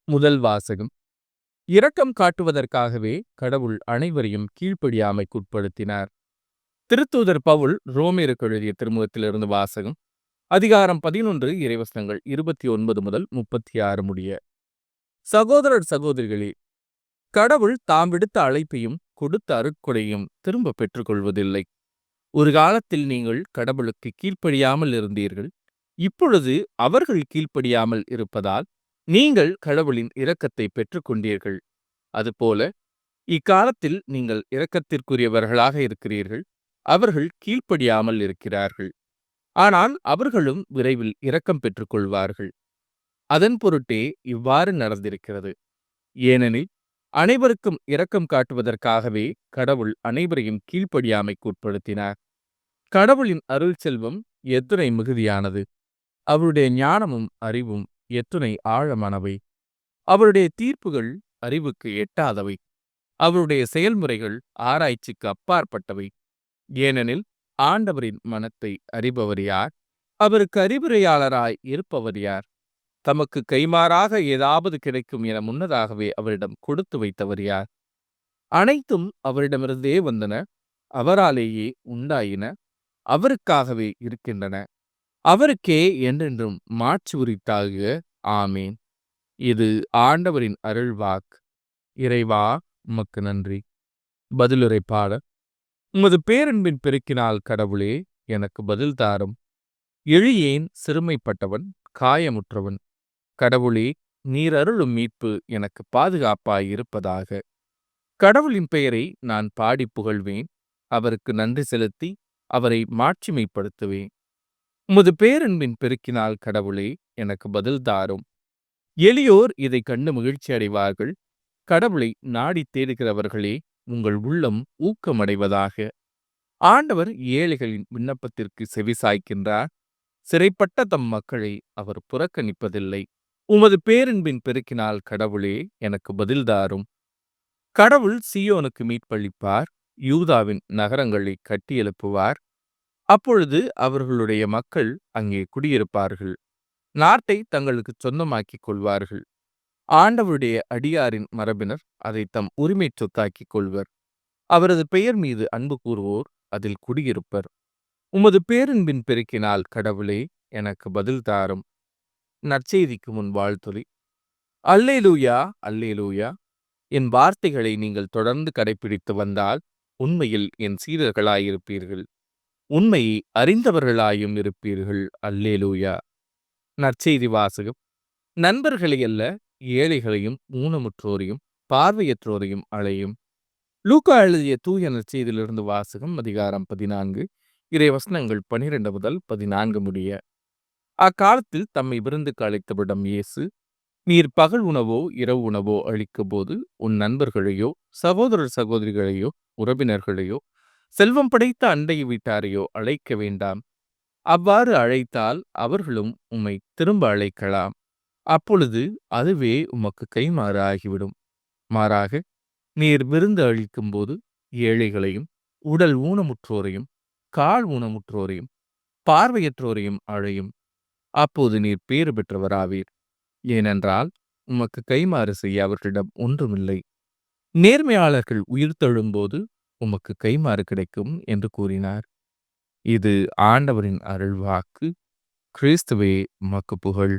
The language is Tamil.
முதல் வாசகம். இரக்கம் காட்டுவதற்காகவே கடவுள் அனைவரையும் கீழ்ப்படியாமைக்குட்படுத்தினார். திருத்தூதர் பவுல் ரோமேருக்கு எழுதிய திருமுகத்திலிருந்து வாசகம். அதிகாரம் 11 இறைவசனங்கள் 29 முதல் 36 முடிய. சகோதரர் சகோதரிகளே, கடவுள் தாம் விடுத்த அழைப்பையும் கொடுத்த அருட்கொடையும் திரும்ப பெற்றுக்கொள்வதில்லை. ஒரு காலத்தில் நீங்கள் கடவுளுக்கு கீழ்ப்படியாமல் இருந்தீர்கள். இப்பொழுது அவர்கள் கீழ்ப்படியாமல் இருப்பதால் நீங்கள் கடவுளின் இரக்கத்தை பெற்றுக்கொண்டீர்கள். அதுபோல இக்காலத்தில் நீங்கள் இரக்கத்திற்குரியவர்களாக இருக்கிறீர்கள். அவர்கள் கீழ்ப்படியாமல் இருக்கிறார்கள். ஆனால் அவர்களும் விரைவில் இரக்கம் பெற்றுக்கொள்வார்கள். அதன் பொருட்டே இவ்வாறு நடந்திருக்கிறது. ஏனெனில் அனைவருக்கும் இரக்கம் காட்டுவதற்காகவே கடவுள் அனைவரையும் கீழ்ப்படியாமைக்கு உட்படுத்தினார். கடவுளின் அருள் செல்வம் எத்துணை மிகுதியானது! அவருடைய ஞானமும் அறிவும் எத்துணை ஆழமானவை! அவருடைய தீர்ப்புகள் அறிவுக்கு எட்டாதவை. அவருடைய செயல்முறைகள் ஆராய்ச்சிக்கு அப்பாற்பட்டவை. ஏனெனில் ஆண்டவரின் மனத்தை அறிபவர் யார்? அவருக்கு அறிவுரையாளராய் இருப்பவர் யார்? தமக்கு கைமாறாக ஏதாவது கிடைக்கும் என முன்னதாகவே அவரிடம் கொடுத்து வைத்தவர் யார்? அனைத்தும் அவரிடமிருந்தே வந்தன, அவராலேயே உண்டாயின, அவருக்காகவே இருக்கின்றன. அவருக்கே என்றென்றும் மாட்சி உரித்தாக. ஆமேன். இது ஆண்டவரின் அருள்வாக்கு. இறைவா, உமக்கு நன்றி. பதிலுரை பாடல். உமது பேரன்பின் பெருக்கினால் கடவுளே எனக்கு பதில் தாரும். எளியேன் சிறுமைப்பட்டவன், காயமுற்றவன். கடவுளே, நீர் அருளும் மீட்பு எனக்கு பாதுகாப்பாய் இருப்பதாக. கடவுளின் பெயரை நான் பாடி புகழ்வேன். அவருக்கு நன்றி செலுத்தி அவரை மாட்சிமைப்படுத்துவேன். உமது பேரன்பின் பெருக்கினால் கடவுளே எனக்கு பதில் தாரும். எளியோர் இதை கண்டு மகிழ்ச்சி அடைவார்கள். கடவுளை நாடி தேடுகிறவர்களே, உங்கள் உள்ளம் ஊக்கமடைவதாக. ஆண்டவர் ஏழைகளின் விண்ணப்பத்திற்கு செவிசாய்க்கின்றார். சிறைப்பட்ட தம் மக்களை அவர் புறக்கணிப்பதில்லை. உமது பேரன்பின் பெருக்கினால் கடவுளே எனக்கு பதில் தாரும். கடவுள் சீயோனுக்கு மீட்பளிப்பார். யூதாவின் நகரங்களை கட்டியெழுப்புவார். அப்பொழுது அவர்களுடைய மக்கள் அங்கே குடியிருப்பார்கள். நாட்டை தங்களுக்கு சொந்தமாக்கிக் கொள்வார்கள். ஆண்டவருடைய அடியாரின் மரபினர் அதை தம் உரிமை சொத்தாக்கிக் கொள்வர். அவரது பெயர் மீது அன்பு கூறுவோர் அதில் குடியிருப்பர். உமது பேரன்பின் பெருக்கினால் கடவுளே எனக்கு பதில் தாரும். நற்செய்திக்கு முன் வாழ்த்துரை. அல்லேலூயா, அல்லேலூயா. என் வார்த்தைகளை நீங்கள் தொடர்ந்து கடைபிடித்து வந்தால் உண்மையில் என் சீடர்களாயிருப்பீர்கள். உண்மையை அறிந்தவர்களாயும் இருப்பீர்கள். அல்லேலூயா. நற்செய்தி வாசகம். நண்பர்களை அல்ல, ஏழைகளையும் ஊனமுற்றோரையும் பார்வையற்றோரையும் அழையும். லூக்கா எழுதிய தூய நற்செய்தியிலிருந்து வாசகம். அதிகாரம் 14 இறைவசனங்கள் 12 முதல் 14 முடிய. அக்காலத்தில் தம்மை விருந்துக்கு அழைத்தவரிடம் இயேசு, நீர் பகல் உணவோ இரவு உணவோ அளிக்கும் போது உன் நண்பர்களையோ சகோதரர் சகோதரிகளையோ உறவினர்களையோ செல்வம் படைத்த அண்டை வீட்டாரையோ அழைக்க வேண்டாம். அவ்வாறு அழைத்தால் அவர்களும் உம்மை திரும்ப அழைக்கலாம். அப்பொழுது அதுவே உமக்கு கைமாறு ஆகிவிடும். மாறாக நீர் விருந்து அளிக்கும் போது ஏழைகளையும் உடல் ஊனமுற்றோரையும் கால் ஊனமுற்றோரையும் பார்வையற்றோரையும் அழையும். அப்போது நீர் பேறு பெற்றவராவீர். ஏனென்றால் உமக்கு கைமாறு செய்ய அவர்களிடம் ஒன்றுமில்லை. நேர்மையாளர்கள் உயிர்த்தெழும்போது உமக்கு கைமாறு கிடைக்கும் என்று கூறினார். இது ஆண்டவரின் அருள்வாக்கு. கிறிஸ்துவே, உமக்கு புகழ்.